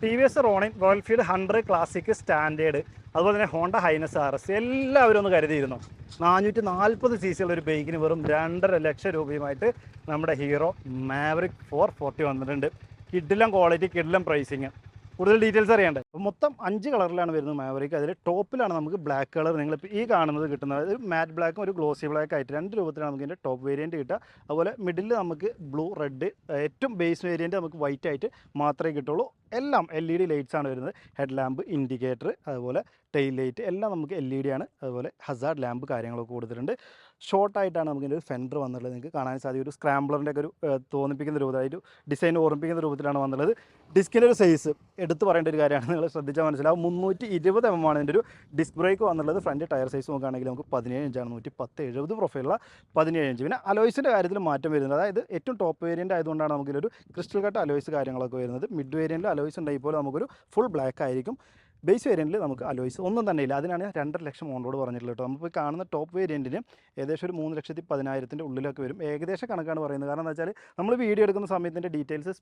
T V S Ronin, Royal Enfield 100 classic standard, അതുപോലെ തന്നെ Honda highness RS എല്ലാവരും ഒന്ന് കരുതിയിരുന്നു. 440 cc ഉള്ള ഒരു ബൈക്കിന് വെറും 2.5 ലക്ഷം രൂപയുമായിട്ട് നമ്മുടെ ഹീറോ മാവറിക് 440 വന്നിട്ടുണ്ട്. കിഡിലം ക്വാളിറ്റി, കിഡിലം പ്രൈസിങ്. കൂടുതൽ ഡീറ്റെയിൽസ് അറിയണ്ടേ? അപ്പോൾ മൊത്തം 5 കളറിലാണ് വരുന്നത് മാവറിക്. അതിൽ ടോപ്പിലാണ് നമുക്ക് ബ്ലാക്ക് കളർ നിങ്ങളിപ്പോൾ ഈ കാണുന്നത് കിട്ടുന്നത്. ഒരു മാറ്റ് ബ്ലാക്കും ഒരു ഗ്ലോസി ബ്ലാക്ക് ആയിട്ട് 2 രൂപത്തിലാണ് നമുക്ക് ഇതിൻ്റെ ടോപ്പ് വേരിയൻറ്റ് കിട്ടുക. അതുപോലെ മിഡിൽ നമുക്ക് ബ്ലൂ, റെഡ്, ഏറ്റവും ബേസ് വേരിയൻറ്റ് നമുക്ക് വൈറ്റ് ആയിട്ട് മാത്രമേ കിട്ടുള്ളൂ. എല്ലാം LED ലൈറ്റ്സ് ആണ് വരുന്നത്. ഹെഡ് ലാമ്പ്, ഇൻഡിക്കേറ്റർ, അതുപോലെ ടെയിൽ ലൈറ്റ് എല്ലാം നമുക്ക് LED ആണ്. അതുപോലെ ഹസാർഡ് ലാമ്പ് കാര്യങ്ങളൊക്കെ കൊടുത്തിട്ടുണ്ട്. ഷോർട്ടായിട്ടാണ് നമുക്കിൻ്റെ ഒരു ഫെൻഡർ വന്നുള്ളത്. നിങ്ങൾക്ക് കാണാൻ സാധിക്കും ഒരു സ്ക്രാംബ്ലറിൻ്റെ ഒക്കെ ഒരു തോന്നിപ്പിക്കുന്ന രൂപത്തിൽ, ഡിസൈൻ ഓർമ്മിപ്പിക്കുന്ന രൂപത്തിലാണ് വന്നുള്ളത്. ഡിസ്കിൻ്റെ ഒരു സൈസ് എടുത്ത് പറയേണ്ട ഒരു കാര്യമാണ്, നിങ്ങൾ ശ്രദ്ധിച്ചാൽ മനസ്സിലാവും. 320 mm ആണ് ഇതിൻ്റെ ഒരു ഡിസ്ക് ബ്രേക്ക് വന്നുള്ളത്. ഫ്രണ്ട് ടയർ സൈസ് നോക്കുകയാണെങ്കിൽ നമുക്ക് 17 ഇഞ്ചാണ്, 110/70 പ്രൊഫൈലുള്ള 17 ഇഞ്ച്. പിന്നെ അലോയ്സിൻ്റെ കാര്യത്തിൽ മാറ്റം വരുന്നത്, അതായത് ഏറ്റവും ടോപ്പ് വേരിയൻ്റ് ആയതുകൊണ്ടാണ് നമുക്കിതൊരു ക്രിസ്റ്റൽ കട്ട് അലോയ്സ് കാര്യങ്ങളൊക്കെ വരുന്നത്. മിഡ് വേരിയൻറ്റിൽ അലോയ്സ് ഉണ്ടെങ്കിൽ പോലും നമുക്കൊരു ഫുൾ ബ്ലാക്ക് ആയിരിക്കും. ബേസ് വേരിയൻറ്റിൽ നമുക്ക് അലോയ്സ് ഒന്നും തന്നെ ഇല്ല. അതിനാണ് 2.5 ലക്ഷം ഓൺറോഡ് പറഞ്ഞിട്ടുള്ളത് കേട്ടോ. നമുക്ക് കാണുന്ന ടോപ്പ് വേരിയൻറ്റിന് ഏകദേശം ഒരു 3,10,000 ഉള്ളിലൊക്കെ വരും. ഏകദേശം കണക്കാണ് പറയുന്നത്. കാരണം എന്താ വെച്ചാൽ നമ്മൾ വീഡിയോ എടുക്കുന്ന സമയത്തിൻ്റെ ഡീറ്റെയിൽസ്,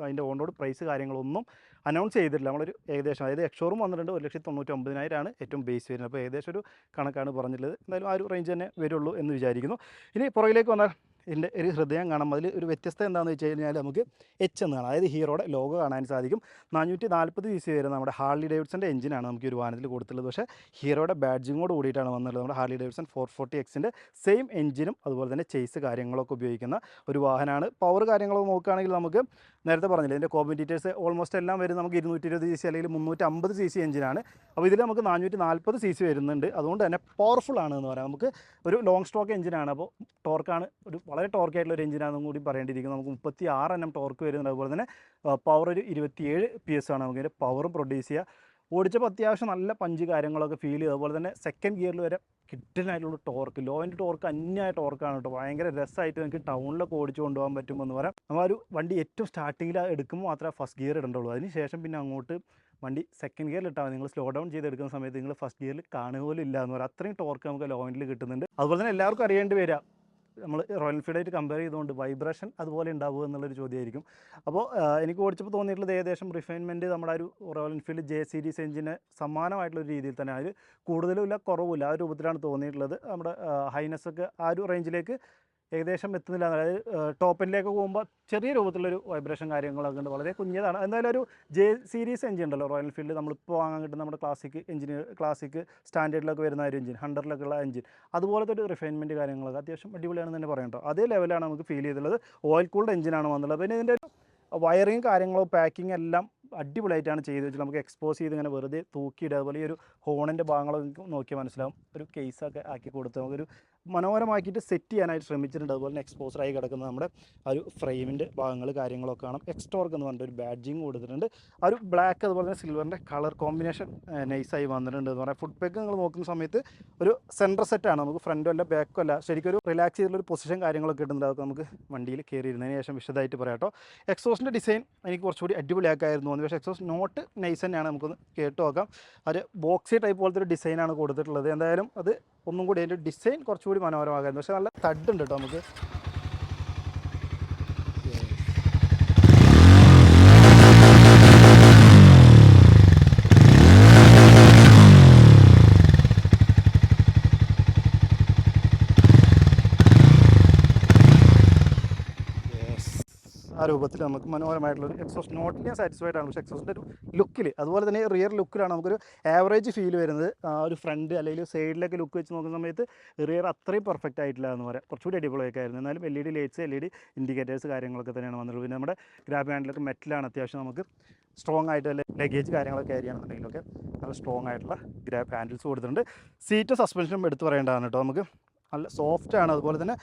അതിൻ്റെ ഓൺറോഡ് പ്രൈസ് കാര്യങ്ങളൊന്നും അനൗൺസ് ചെയ്തിട്ടില്ല. നമ്മളൊരു ഏകദേശം, അതായത് എക്സ്ഷോറും വന്നിട്ടുണ്ട് 1,99,000 ആണ് ഏറ്റവും ബേസ് വേരിയൻറ്റ്. അപ്പോൾ ഏകദേശം ഒരു കണക്കാണ് പറഞ്ഞിട്ടുള്ളത്. എന്തായാലും ആ ഒരു റേഞ്ച് തന്നെ വരുള്ളൂ എന്ന് വിചാരിക്കുന്നു. ഇനി പുറകിലേക്ക് വന്നാൽ ഇതിൻ്റെ ഒരു ഹൃദയം കാണാം. അതിൽ ഒരു വ്യത്യസ്തത എന്താണെന്ന് വെച്ച് കഴിഞ്ഞാൽ നമുക്ക് H എന്ന് കാണാം. അതായത് ഹീറോയുടെ ലോഗോ കാണാൻ സാധിക്കും. 440 cc വരുന്ന നമ്മുടെ ഹാർലി ഡേവിഡ്സൻ്റെ എഞ്ചിനാണ് നമുക്ക് ഈ ഒരു വാഹനത്തിൽ കൊടുത്തുള്ളത്. പക്ഷേ ഹീറോയുടെ ബാഡ്ജിങ്ങോട് കൂടിയിട്ടാണ് വന്നുള്ളത്. നമ്മുടെ ഹാർലി ഡേവിഡ്സൺ 440Xൻ്റെ സെയിം എഞ്ചിനും അതുപോലെ തന്നെ ചേസ് കാര്യങ്ങളൊക്കെ ഉപയോഗിക്കുന്ന ഒരു വാഹനമാണ്. പവർ കാര്യങ്ങളൊക്കെ നോക്കുകയാണെങ്കിൽ നമുക്ക് നേരത്തെ പറഞ്ഞില്ല, ഇതിൻ്റെ കോമ്പറ്റീറ്റേഴ്സ് ഓൾമോസ്റ്റ് എല്ലാം വരും നമുക്ക് 220 cc അല്ലെങ്കിൽ 350 cc എഞ്ചിനാണ്. അപ്പോൾ ഇതിൽ നമുക്ക് 440 cc വരുന്നുണ്ട്. അതുകൊണ്ട് തന്നെ പവർഫുൾ ആണ് എന്ന് പറയാം. നമുക്ക് ഒരു ലോങ് സ്ട്രോക്ക് എഞ്ചിനാണ്. അപ്പോൾ ടോർക്കാണ്, ഒരു വളരെ ടോർക്കായിട്ടുള്ള ഒരു എഞ്ചിനാണെന്നും കൂടി പറയേണ്ടിയിരിക്കുന്നു. നമുക്ക് 36 Nm ടോർക്ക് വരുന്നുണ്ട്. അതുപോലെ തന്നെ പവർ ഒരു 27 PS ആണ് നമുക്ക് ഇതിൻ്റെ പവറും പ്രൊഡ്യൂസ് ചെയ്യുക. ഓടിച്ചപ്പോൾ അത്യാവശ്യം നല്ല പഞ്ച് കാര്യങ്ങളൊക്കെ ഫീൽ ചെയ്യും. അതുപോലെ തന്നെ സെക്കൻഡ് ഗിയറിൽ വരെ കിട്ടനായിട്ടുള്ള ടോർക്ക്, ലോ എൻഡ് ടോർക്ക് അന്യായ ടോർക്കാണ് കേട്ടോ. ഭയങ്കര രസമായിട്ട് നമുക്ക് ടൗണിലൊക്കെ ഓടിച്ചു കൊണ്ടുപോകാൻ പറ്റുമെന്ന് പറയാം. നമ്മൾ ഒരു വണ്ടി ഏറ്റവും സ്റ്റാർട്ടിങ്ങിൽ എടുക്കുമ്പോൾ മാത്രമേ ഫസ്റ്റ് ഗിയർ ഇടണ്ടുള്ളൂ. അതിന് ശേഷം പിന്നെ അങ്ങോട്ട് വണ്ടി സെക്കൻഡ് ഗിയറിൽ ഇട്ടാൽ നിങ്ങൾ സ്ലോ ഡൗൺ ചെയ്തെടുക്കുന്ന സമയത്ത് നിങ്ങൾ ഫസ്റ്റ് ഗിയറിൽ കാണുക പോലും ഇല്ല എന്ന് പറയാം. അത്രയും ടോർക്ക് നമുക്ക് ലോ എൻഡിൽ കിട്ടുന്നുണ്ട്. അതുപോലെ തന്നെ എല്ലാവർക്കും അറിയേണ്ടി വരിക, നമ്മൾ റോയൽ എൻഫീൽഡായിട്ട് കമ്പയർ ചെയ്തുകൊണ്ട് വൈബ്രേഷൻ അതുപോലെ ഉണ്ടാവുക എന്നുള്ളൊരു ചോദ്യമായിരിക്കും. അപ്പോൾ എനിക്ക് ഓടിച്ചപ്പോൾ തോന്നിയിട്ടുള്ളത് ഏകദേശം റിഫൈൻമെൻറ്റ് നമ്മുടെ ഒരു റോയൽ എൻഫീൽഡ് J സീരീസ് എഞ്ചിന് സമാനമായിട്ടുള്ളൊരു രീതിയിൽ തന്നെ, അതിൽ കൂടുതലുമില്ല കുറവുമില്ല, ആ രൂപത്തിലാണ് തോന്നിയിട്ടുള്ളത്. നമ്മുടെ ഹൈനസ്സൊക്കെ ആ ഒരു റേഞ്ചിലേക്ക് ഏകദേശം എത്തുന്നില്ല. അതായത് ടോപ്പിലേക്ക് പോകുമ്പോൾ ചെറിയ രൂപത്തിലുള്ളൊരു വൈബ്രേഷൻ കാര്യങ്ങളൊക്കെ ഉണ്ട്, വളരെ കുഞ്ഞതാണ്. എന്തായാലും ഒരു J സീരീസ് എഞ്ചിൻ ഉണ്ടല്ലോ റോയൽ എൻഫീൽഡ്, നമ്മളിപ്പോൾ വാങ്ങാൻ കിട്ടുന്ന നമ്മുടെ ക്ലാസിക് എഞ്ചിന്, ക്ലാസിക് സ്റ്റാൻഡേർഡിലൊക്കെ വരുന്ന ഒരു എഞ്ചിൻ, 100 ഉള്ള എഞ്ചിൻ, അതുപോലത്തെ ഒരു റിഫൈൻമെൻറ്റ് കാര്യങ്ങളൊക്കെ അത്യാവശ്യം അടിപൊളിയാണെന്ന് തന്നെ പറയാം കേട്ടോ. അതേ ലെവലാണ് നമുക്ക് ഫീൽ ചെയ്തിട്ടുള്ളത്. ഓയിൽ കൂൾഡ് എഞ്ചിനാണ് വന്നുള്ളത്. പിന്നെ ഇതിൻ്റെ ഒരു വയറിങ് കാര്യങ്ങളോ പാക്കിംഗ് എല്ലാം അടിപൊളിയായിട്ടാണ് ചെയ്ത് വെച്ചാൽ നമുക്ക് എക്സ്പോസ് ചെയ്ത് ഇങ്ങനെ വെറുതെ തൂക്കിയിടുക. അതുപോലെ ഈ ഒരു ഹോണിൻ്റെ ഭാഗങ്ങളൊക്കെ നോക്കിയാൽ മനസ്സിലാവും. ഒരു കേസൊക്കെ ആക്കി കൊടുത്ത് നമുക്കൊരു മനോഹരമാക്കിയിട്ട് സെറ്റ് ചെയ്യാനായിട്ട് ശ്രമിച്ചിട്ടുണ്ട്. അതുപോലെ തന്നെ എക്സ്പോസറായി കിടക്കുന്ന നമ്മുടെ ആ ഒരു ഫ്രെയിമിൻ്റെ ഭാഗങ്ങൾ കാര്യങ്ങളൊക്കെ കാണാം. എക്സ്റ്റോർക്ക് എന്ന് പറഞ്ഞിട്ട് ഒരു ബാഡ്ജിങ് കൊടുത്തിട്ടുണ്ട്. ആ ഒരു ബ്ലാക്ക് അതുപോലെ തന്നെ സിൽവറിൻ്റെ കളർ കോമ്പിനേഷൻ നൈസായി വന്നിട്ടുണ്ട് എന്ന് പറയാം. ഫുഡ് പാക്ക് നിങ്ങൾ നോക്കുന്ന സമയത്ത് ഒരു സെൻറ്റർ സെറ്റാണ്, നമുക്ക് ഫ്രണ്ടും അല്ല ബാക്കും അല്ല, ശരിക്കും ഒരു റിലാക്സ് ചെയ്തിട്ടുള്ളൊരു പൊസിഷൻ കാര്യങ്ങളൊക്കെ കിട്ടുന്നുണ്ട്. അതൊക്കെ നമുക്ക് വണ്ടിയിൽ കയറി ഇരുന്നതിന് ശേഷം വിശദമായിട്ട് പറയാം കേട്ടോ. എക്സോസിൻ്റെ ഡിസൈൻ എനിക്ക് കുറച്ചുകൂടി അടിപൊളിയാക്കായിരുന്നു തോന്നി. പക്ഷേ എക്സോസ് നോട്ട് നൈസ് തന്നെയാണ്, നമുക്കൊന്ന് കേട്ട് നോക്കാം. ഒരു ബോക്സി ടൈപ്പ് പോലത്തെ ഒരു ഡിസൈനാണ് കൊടുത്തിട്ടുള്ളത്. എന്തായാലും അത് ഒന്നും കൂടി അതിൻ്റെ ഡിസൈൻ കുറച്ചുകൂടി മനോഹരമാകായിരുന്നു. പക്ഷേ നല്ല തഡുണ്ട് കേട്ടോ നമുക്ക്. ആ രൂപത്തിൽ നമുക്ക് മനോഹരമായിട്ടുള്ളൊരു എക്സോസ്റ്റ് നോട്ടിൽ ഞാൻ സാറ്റിസ്ഫൈഡ് ആണ്. പക്ഷേ എക്സോസ്റ്റിൻ്റെ ഒരു ലുക്കിൽ, അതുപോലെ തന്നെ റിയർ ലുക്കിലാണ് നമുക്കൊരു ആവറേജ് ഫീൽ വരുന്നത്. ഒരു ഫ്രണ്ട് അല്ലെങ്കിൽ സൈഡിലേക്ക് ലുക്ക് വെച്ച് നോക്കുന്ന സമയത്ത് റിയർ അത്രയും പെർഫെക്റ്റ് ആയിട്ടില്ല എന്ന് പറയാം. കുറച്ചുകൂടി അടിപൊളിയൊക്കെ ആയിരുന്നു. എന്നാലും LED ലൈറ്റ്സ്, LED ഇൻഡിക്കേറ്റേഴ്സ് കാര്യങ്ങളൊക്കെ തന്നെയാണ് വന്നിട്ടുള്ളത്. പിന്നെ നമ്മുടെ ഗ്രാബ് ഹാൻഡിലൊക്കെ മെറ്റലാണ്. അത്യാവശ്യം നമുക്ക് സ്ട്രോങ് ആയിട്ട് ലഗേജ് കാര്യങ്ങളൊക്കെ ക്യാരി ചെയ്യണമെന്നുണ്ടെങ്കിലൊക്കെ നല്ല സ്ട്രോങ് ആയിട്ടുള്ള ഗ്രാബ് ഹാൻഡിൽസ് കൊടുത്തിട്ടുണ്ട്. സീറ്റ് സസ്പെൻഷനും എടുത്ത് പറയേണ്ടതാണ് കേട്ടോ. നമുക്ക് നല്ല സോഫ്റ്റാണ്. അതുപോലെ തന്നെ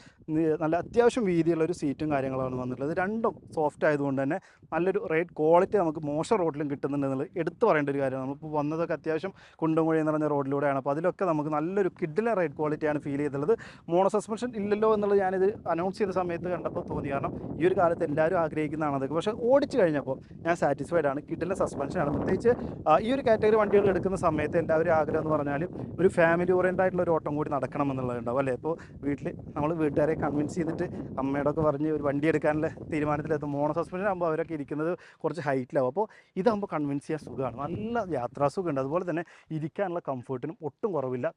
നല്ല അത്യാവശ്യം വീതിയുള്ളൊരു സീറ്റും കാര്യങ്ങളാണ് വന്നിട്ടുള്ളത്. രണ്ടും സോഫ്റ്റ് ആയതുകൊണ്ട് തന്നെ നല്ലൊരു റൈഡ് ക്വാളിറ്റി നമുക്ക് മോശം റോഡിലും കിട്ടുന്നുണ്ടെന്നുള്ളത് എടുത്ത് പറയേണ്ട ഒരു കാര്യമാണ്. നമ്മളിപ്പോൾ വന്നതൊക്കെ അത്യാവശ്യം കുണ്ടും കുഴിയും നിറഞ്ഞ റോഡിലൂടെയാണ്. അപ്പോൾ അതിലൊക്കെ നമുക്ക് നല്ലൊരു കിഡിലെ റൈഡ് ക്വാളിറ്റിയാണ് ഫീൽ ചെയ്തിട്ടുള്ളത്. മോണോ സസ്പെൻഷൻ ഇല്ലല്ലോ എന്നുള്ളത് ഞാനിത് അനൗൺസ് ചെയ്ത സമയത്ത് കണ്ടപ്പോൾ തോന്നി. കാരണം ഈ ഒരു കാലത്ത് എല്ലാവരും ആഗ്രഹിക്കുന്നതാണ് അതൊക്കെ. പക്ഷേ ഓടിച്ച് കഴിഞ്ഞപ്പോൾ ഞാൻ സാറ്റിസ്ഫൈഡ് ആണ്. കിഡിലെ സസ്പെൻഷനാണ്. പ്രത്യേകിച്ച് ഈ ഒരു കാറ്റഗറി വണ്ടികൾ എടുക്കുന്ന സമയത്ത് എല്ലാവരും ആഗ്രഹം എന്ന് പറഞ്ഞാൽ ഒരു ഫാമിലി ഓറിയൻ്റ് ആയിട്ടുള്ള ഒരു ഓട്ടം കൂടി നടക്കണം എന്നുള്ളതുണ്ടാവും അല്ലേ. അല്ലേ? ഇപ്പോൾ വീട്ടിൽ നമ്മൾ വീട്ടുകാരെ കൺവിൻസ് ചെയ്തിട്ട് അമ്മയോടൊക്കെ പറഞ്ഞ് ഒരു വണ്ടി എടുക്കാനുള്ള തീരുമാനത്തിലെത്തും. മോണോ സസ്പെൻഷൻ ആകുമ്പോൾ അവരൊക്കെ ഇരിക്കുന്നത് കുറച്ച് ഹൈറ്റിലാവും. അപ്പോൾ ഇതാകുമ്പോൾ കൺവിൻസ് ചെയ്യാൻ സുഖമാണ്, നല്ല യാത്രാസുഖമുണ്ട്. അതുപോലെ തന്നെ ഇരിക്കാനുള്ള കംഫർട്ടിനും ഒട്ടും കുറവില്ല.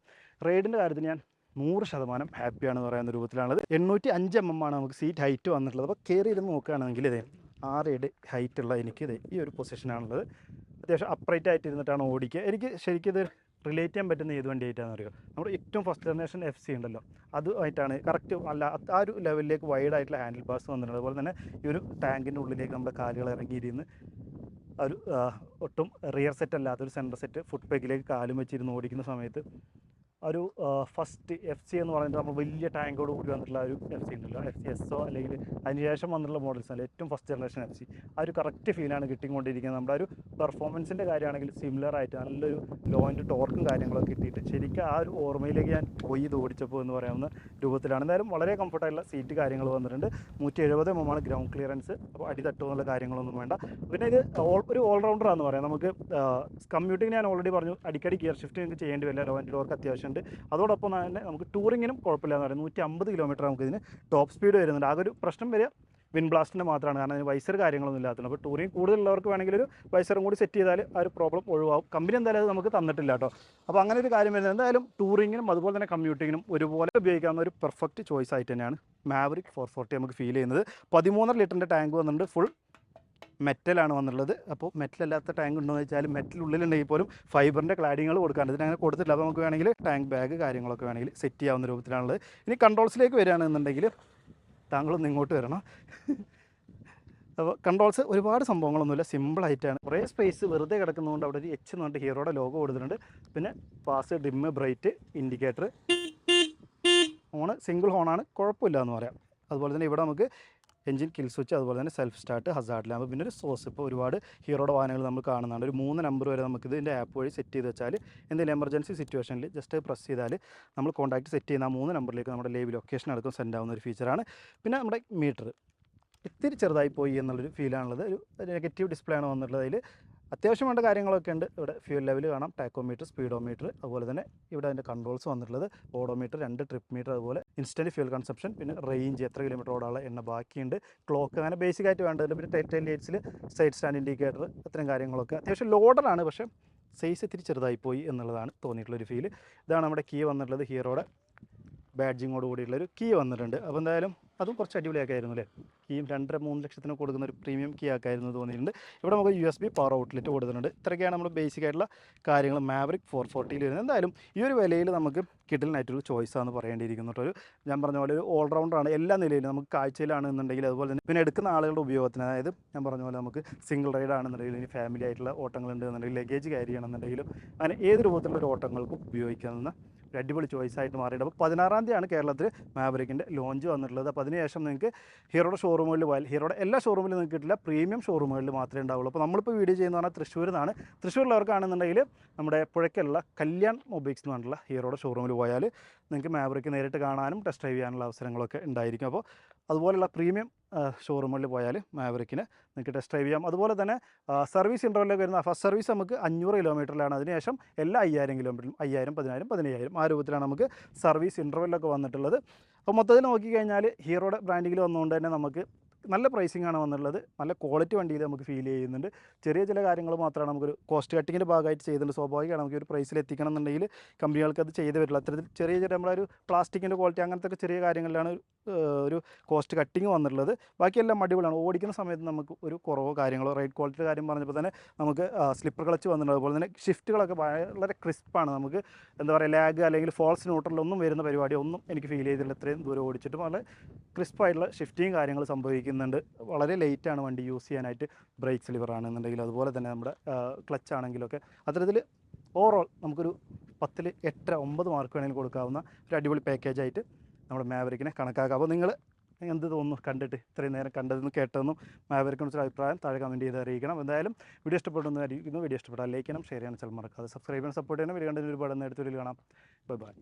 റൈഡിൻ്റെ കാര്യത്തിൽ ഞാൻ 100% ഹാപ്പിയാണെന്ന് പറയുന്ന രൂപത്തിലാണത്. 805 mm ആണ് നമുക്ക് സീറ്റ് ഹൈറ്റ് വന്നിട്ടുള്ളത്. അപ്പോൾ കയറി ഇരുന്ന് നോക്കുകയാണെങ്കിൽ ഇതേ 6 ഹൈറ്റുള്ള എനിക്ക് ഇത് ഈ ഒരു പൊസിഷനാണുള്ളത്. അത്യാവശ്യം അപ്രൈറ്റ് ആയിട്ട് ഇരുന്നിട്ടാണ് ഓടിക്കുക. എനിക്ക് ശരിക്കും ഇത് റിലേറ്റ് ചെയ്യാൻ പറ്റുന്ന ഏത് വണ്ടിയായിട്ടാണെന്ന് അറിയുക, നമ്മുടെ ഏറ്റവും ഫസ്റ്റ് ജനറേഷൻ FC ഉണ്ടല്ലോ, അതുമായിട്ടാണ് കറക്റ്റ്. അല്ല, ആ ഒരു ലെവലിലേക്ക് വൈഡ് ആയിട്ടുള്ള ഹാൻഡിൽ ബാർസ് വന്നിട്ടുണ്ട്. അതുപോലെ തന്നെ ഈ ഒരു ടാങ്കിൻ്റെ ഉള്ളിലേക്ക് നമ്മുടെ കാലുകൾ ഇറങ്ങിയിരുന്ന് ഒരു ഒട്ടും റിയർ സെറ്റ് അല്ലാത്തൊരു സെൻറ്റർ സെറ്റ് ഫുട് പെഗിലേക്ക് കാലും വെച്ചിരുന്ന് ഓടിക്കുന്ന സമയത്ത് ഒരു ഫസ്റ്റ് FC എന്ന് പറഞ്ഞിട്ട് നമ്മൾ വലിയ ടാങ്കോട് കൂടി വന്നിട്ടുള്ള ഒരു FC ഉണ്ടല്ലോ, FCSO അല്ലെങ്കിൽ അതിനുശേഷം വന്നിട്ടുള്ള മോഡൽസ് അല്ല, ഏറ്റവും ഫസ്റ്റ് ജനറേഷൻ FC, ആ ഒരു കറക്റ്റ് ഫീലാണ് കിട്ടിക്കൊണ്ടിരിക്കുന്നത്. നമ്മുടെ ഒരു പെർഫോമൻസിൻ്റെ കാര്യമാണെങ്കിൽ സിമിലർ ആയിട്ട് നല്ലൊരു ലോ ആൻഡ് ടോർക്കും കാര്യങ്ങളൊക്കെ കിട്ടിയിട്ട് ശരിക്കും ആ ഒരു ഓർമ്മയിലേക്ക് ഞാൻ പോയി ഇത് ഓടിച്ചപ്പോൾ എന്ന് പറയാവുന്ന രൂപത്തിലാണ്. എന്തായാലും വളരെ കംഫർട്ടായിട്ടുള്ള സീറ്റ് കാര്യങ്ങൾ വന്നിട്ടുണ്ട്. 170 mm ഗ്രൗണ്ട് ക്ലിയറൻസ്, അപ്പോൾ അടി തട്ടുമെന്നുള്ള കാര്യങ്ങളൊന്നും വേണ്ട. പിന്നെ ഇത് ഒരു ഓൾറൗണ്ടറാണെന്ന് പറയാം. നമുക്ക് കമ്മ്യൂട്ടിങ് ഞാൻ ഓൾറെഡി പറഞ്ഞു, അടിക്കടി ഗിയർ ഷിഫ്റ്റ് നിങ്ങൾക്ക് ചെയ്യേണ്ടി വരില്ല, ലോ ആൻഡ് ടോർക്ക് അത്യാവശ്യം. അതോടൊപ്പം തന്നെ നമുക്ക് ടൂറിങ്ങിനും കുഴപ്പമില്ല എന്ന് പറയുന്നത്. 150 km നമുക്ക് ഇതിന് ടോപ്പ് സ്പീഡ് വരുന്നുണ്ട്. ആകെ ഒരു പ്രശ്നം വരിക വിൻ ബ്ലാസ്റ്റിൻ്റെ മാത്രമാണ്, കാരണം അതിന് വൈസർ കാര്യങ്ങളൊന്നും ഇല്ലാത്തത്. അപ്പോൾ ടൂറിങ് കൂടുതലുള്ളവർക്ക് വേണമെങ്കിൽ ഒരു വൈസറും കൂടി സെറ്റ് ചെയ്താൽ ആ ഒരു പ്രോബ്ലം ഒഴിവാകും. കമ്പനി എന്തായാലും അത് നമുക്ക് തന്നിട്ടില്ല കേട്ടോ. അപ്പോൾ അങ്ങനെ ഒരു കാര്യം വരുന്നത് എന്തായാലും ടൂറിങ്ങിനും അതുപോലെ തന്നെ കമ്മ്യൂട്ടിങ്ങിനും ഒരുപോലെ ഉപയോഗിക്കാവുന്ന ഒരു പെർഫെക്റ്റ് ചോയ്സ് ആയിട്ട് തന്നെയാണ് മാവറിക് 440 നമുക്ക് ഫീൽ ചെയ്യുന്നത്. 13 ലിറ്ററിൻ്റെ ടാങ്ക് വന്നിട്ടുണ്ട്, ഫുൾ മെറ്റലാണ് വന്നുള്ളത്. അപ്പോൾ മെറ്റലല്ലാത്ത ടാങ്ക് ഉണ്ടോ എന്ന് വെച്ചാൽ മെറ്റലുള്ളിലുണ്ടെങ്കിൽ പോലും ഫൈബറിൻ്റെ ക്ലാഡിങ്ങൾ കൊടുക്കാണ്ട് ഇതിനങ്ങനെ കൊടുത്തില്ല. അപ്പോൾ നമുക്ക് വേണമെങ്കിൽ ടാങ്ക് ബാഗ് കാര്യങ്ങളൊക്കെ വേണമെങ്കിൽ സെറ്റ് ചെയ്യാവുന്ന രൂപത്തിലാണുള്ളത്. ഇനി കൺട്രോൾസിലേക്ക് വരികയാണെന്നുണ്ടെങ്കിൽ താങ്കളൊന്ന് ഇങ്ങോട്ട് വരണം. അപ്പോൾ കൺട്രോൾസ് ഒരുപാട് സംഭവങ്ങളൊന്നുമില്ല, സിമ്പിളായിട്ടാണ്. കുറേ സ്പേസ് വെറുതെ കിടക്കുന്നതുകൊണ്ട് അവിടെ ഒരു H എന്ന് പറഞ്ഞിട്ട് ഹീറോയുടെ ലോഗോ കൊടുത്തിട്ടുണ്ട്. പിന്നെ pass, dim, bright, indicator, horn single ഹോണാണ്, കുഴപ്പമില്ല എന്ന് പറയാം. അതുപോലെ തന്നെ ഇവിടെ നമുക്ക് എഞ്ചിൻ കിൽ സ്വിച്ച്, അതുപോലെ തന്നെ സെൽഫ് സ്റ്റാർട്ട്, ഹസാർഡ് ലാമ്പ്, പിന്നെ ഒരു സോസ്. ഇപ്പോൾ ഒരുപാട് ഹീറോയുടെ വാഹനങ്ങൾ നമ്മൾ കാണുന്നുണ്ട്. ഒരു 3 നമ്പർ വരെ നമുക്ക് ഇതിൻ്റെ ആപ്പ് വഴി സെറ്റ് ചെയ്ത് വെച്ചാൽ എന്തെങ്കിലും എമർജൻസി സിറ്റുവേഷനിൽ ജസ്റ്റ് പ്രസ് ചെയ്താൽ നമ്മൾ കോൺടാക്റ്റ് സെറ്റ് ചെയ്യുന്ന ആ 3 നമ്പറിലേക്ക് നമ്മുടെ ലൈവ് ലൊക്കേഷൻ അടക്കം സെൻഡ് ആവുന്ന ഒരു ഫീച്ചറാണ്. പിന്നെ നമ്മുടെ മീറ്റർ ഇത്തിരി ചെറുതായി പോയി എന്നുള്ളൊരു ഫീലാണുള്ളത്. ഒരു നെഗറ്റീവ് ഡിസ്പ്ലേ ആണ് വന്നിട്ടുള്ളത്. അതിൽ അത്യാവശ്യം വേണ്ട കാര്യങ്ങളൊക്കെ ഉണ്ട്. ഇവിടെ ഫ്യൂൽ ലെവൽ കാണാം, ടാക്കോമീറ്റർ, സ്പീഡോമീറ്റർ, അതുപോലെ തന്നെ ഇവിടെ അതിൻ്റെ കൺട്രോൾസ് വന്നിട്ടുള്ളത് ഓഡോമീറ്റർ, 2 ട്രിപ്പ് മീറ്റർ, അതുപോലെ ഇൻസ്റ്റൻറ്റ് ഫ്യൂൽ കൺസപ്ഷൻ, പിന്നെ റേഞ്ച് എത്ര കിലോമീറ്റർ ഓടാനുള്ള എണ്ണ ബാക്കിയുണ്ട്, ക്ലോക്ക്, അങ്ങനെ ബേസിക് ആയിട്ട് വേണ്ടതുണ്ട്. പിന്നെ ടെയിൽ ലൈറ്റ്സിൽ സൈഡ് സ്റ്റാൻഡ് ഇൻഡിക്കേറ്റർ, അത്രയും കാര്യങ്ങളൊക്കെ അത്യാവശ്യം ലോഡറാണ്. പക്ഷേ സൈസ് ഇത്തിരി ചെറുതായി പോയി എന്നുള്ളതാണ് തോന്നിയിട്ടുള്ളൊരു ഫീൽ. ഇതാണ് നമ്മുടെ കീ വന്നിട്ടുള്ളത്, ഹീറോയുടെ ബാഡ്ജിങ്ങോട് കൂടിയുള്ളൊരു കീ വന്നിട്ടുണ്ട്. അപ്പോൾ എന്തായാലും അതും കുറച്ച് അടിപൊളിയാക്കായിരുന്നു അല്ലേ? കീയും 2.5-3 ലക്ഷത്തിന് കൊടുക്കുന്ന ഒരു പ്രീമിയം കീ ആക്കായിരുന്നു തോന്നിയിട്ടുണ്ട്. ഇവിടെ നമുക്ക് USB പവർ ഔട്ട്ലെറ്റ് കൊടുത്തിട്ടുണ്ട്. ഇത്രയൊക്കെയാണ് നമ്മൾ ബേസിക് ആയിട്ടുള്ള കാര്യങ്ങൾ മാവറിക് 440 വരുന്നത്. എന്തായാലും ഈ ഒരു വിലയിൽ നമുക്ക് കിട്ടലിനായിട്ടൊരു ചോയ്സാണെന്ന് പറയേണ്ടിയിരിക്കുന്നു. ഒരു ഞാൻ പറഞ്ഞ പോലെ ഒരു ഓൾറൗണ്ടറാണ് എല്ലാ നിലയിലും. നമുക്ക് കാഴ്ചയിലാണെന്നുണ്ടെങ്കിൽ അതുപോലെ തന്നെ പിന്നെ എടുക്കുന്ന ആളുകളുടെ ഉപയോഗത്തിന്, അതായത് ഞാൻ പറഞ്ഞ പോലെ നമുക്ക് സിംഗിൾ റൈഡ് ആണെന്നുണ്ടെങ്കിൽ, ഇനി ഫാമിലി ആയിട്ടുള്ള ഓട്ടങ്ങളുണ്ട് എന്നുണ്ടെങ്കിൽ, ലഗേജ് ക്യാരി ചെയ്യണമെന്നുണ്ടെങ്കിലും, അങ്ങനെ ഏത് രൂപത്തിലുള്ള ഒരു ഓട്ടങ്ങൾക്കും ഉപയോഗിക്കാവുന്ന ഒരു അടിപൊളി ചോയ്സ് ആയിട്ട് മാറിയിട്ട്. അപ്പോൾ 16-ാം തീയതിയാണ് കേരളത്തിൽ മാവറിക്കിൻ്റെ ലോഞ്ച് വന്നിട്ടുള്ളത്. അപ്പോൾ അതിനുശേഷം നിങ്ങൾക്ക് ഹീറോയുടെ ഷോറൂമുകളിൽ പോയാൽ, ഹീറോയുടെ എല്ലാ ഷോറൂമിലും നിങ്ങൾക്ക് കിട്ടില്ല, പ്രീമിയം ഷോറൂമുകളിൽ മാത്രമേ ഉണ്ടാവുള്ളൂ. അപ്പോൾ നമ്മളിപ്പോൾ വീഡിയോ ചെയ്യുന്ന പറഞ്ഞാൽ തൃശ്ശൂരിൽ നിന്നാണ്. തൃശ്ശൂരിലുള്ളവർക്കാണെന്നുണ്ടെങ്കിൽ നമ്മുടെ പുഴയ്ക്കുള്ള കല്യാൺ മൊബൈൽസ് എന്ന് പറഞ്ഞിട്ടുള്ള ഹീറോയുടെ ഷോറൂമിൽ പോയാൽ നിങ്ങൾക്ക് മാവറിക്ക് നേരിട്ട് കാണാനും ടെസ്റ്റ് ഡ്രൈവ് ചെയ്യാനുള്ള അവസരങ്ങളൊക്കെ ഉണ്ടായിരിക്കും. അപ്പോൾ അതുപോലെയുള്ള പ്രീമിയം ഷോറൂമുകളിൽ പോയാൽ മാവറിക്കിന് നിങ്ങൾക്ക് ടെസ്റ്റ് ഡ്രൈവ് ചെയ്യാം. അതുപോലെ തന്നെ സർവീസ് ഇൻ്റർവെല്ലിൽ വരുന്ന ഫസ്റ്റ് സർവീസ് നമുക്ക് 500 കിലോമീറ്ററിലാണ്. അതിനുശേഷം എല്ലാ 5000 കിലോമീറ്ററിലും 5000, 10000, 15000 ആ രൂപത്തിലാണ് നമുക്ക് സർവീസ് ഇൻ്റർവെല്ലൊക്കെ വന്നിട്ടുള്ളത്. അപ്പോൾ മൊത്തത്തിൽ നോക്കിക്കഴിഞ്ഞാൽ ഹീറോയുടെ ബ്രാൻഡിൽ വന്നുകൊണ്ട് തന്നെ നമുക്ക് നല്ല പ്രൈസിംഗ് ആണ് വന്നിട്ടുള്ളത്. നല്ല ക്വാളിറ്റി വണ്ടിയിൽ നമുക്ക് ഫീൽ ചെയ്യുന്നുണ്ട്. ചെറിയ ചില കാര്യങ്ങൾ മാത്രമാണ് നമുക്കൊരു കോസ്റ്റ് കട്ടിങ്ങിൻ്റെ ഭാഗമായിട്ട് ചെയ്തിട്ടുണ്ട്. സ്വാഭാവികമാണ്, നമുക്ക് ഒരു പ്രൈസിൽ എത്തിക്കണം എന്നുണ്ടെങ്കിൽ കമ്പനികൾക്ക് അത് ചെയ്ത് വരില്ല. അത്തരത്തിൽ ചെറിയ ചെറിയ നമ്മളൊരു പ്ലാസ്റ്റിക്കിൻ്റെ ക്വാളിറ്റി അങ്ങനത്തെ ഒക്കെ ചെറിയ കാര്യങ്ങളിലാണ് ഒരു കോസ്റ്റ് കട്ടിങ് വന്നിട്ടുള്ളത്. ബാക്കിയെല്ലാം അടിപൊളിയാണ്. ഓടിക്കുന്ന സമയത്ത് നമുക്ക് ഒരു കുറവോ കാര്യങ്ങളോ, റൈഡ് ക്വാളിറ്റിയുടെ കാര്യം പറഞ്ഞപ്പോൾ തന്നെ നമുക്ക് സ്ലിപ്പർ ക്ലച്ച് വന്നിട്ടുണ്ട്. അതുപോലെ തന്നെ ഷിഫ്റ്റുകളൊക്കെ വളരെ ക്രിസ്പ്പാണ്. നമുക്ക് എന്താ പറയുക, ലാഗ് അല്ലെങ്കിൽ ഫോൾസ് ന്യൂട്രലൊന്നും വരുന്ന പരിപാടി ഒന്നും എനിക്ക് ഫീൽ ചെയ്തില്ല. ഇത്രയും ദൂരം ഓടിച്ചിട്ടും വളരെ ക്രിസ്പ്പായിട്ടുള്ള ഷിഫ്റ്റിങ് കാര്യങ്ങൾ സംഭവിക്കുന്നുണ്ട്. വളരെ ലേറ്റാണ് വണ്ടി യൂസ് ചെയ്യാനായിട്ട്. ബ്രേക്ക് ലിവർ ആണെന്നുണ്ടെങ്കിൽ, അതുപോലെ തന്നെ നമ്മുടെ ക്ലച്ച് ആണെങ്കിലൊക്കെ അത്തരത്തിൽ ഓവറോൾ നമുക്കൊരു 10-ൽ 8, 9 മാർക്ക് വേണമെങ്കിൽ കൊടുക്കാവുന്ന ഒരു അടിപൊളി പാക്കേജായിട്ട് നമ്മുടെ മാവറിക്കിനെ കണക്കാക്കാം. അപ്പോൾ നിങ്ങൾ എന്ത് തോന്നുന്നു കണ്ടിട്ട്, ഇത്രയും നേരം കണ്ടതെന്നും കേട്ടതെന്നും മാവറിക്കിനെ കുറിച്ച് അഭിപ്രായം താഴെ കമൻറ്റ് ചെയ്ത് അറിയിക്കണം. എന്തായാലും വീഡിയോ ഇഷ്ടപ്പെടുന്നു ആയിരിക്കുന്നു. വീഡിയോ ഇഷ്ടപ്പെട്ടാൽ ലൈക്ക് ചെയ്യണം, ഷെയർ ചെയ്യണം, ചാനൽ മറക്കാതെ സബ്സ്ക്രൈബ് ചെയ്യണം, സപ്പോർട്ട് ചെയ്യണം. വീഡിയോ കണ്ടതിന് ഒരുപാട് നേരത്തെ കാണാം. Bye bye.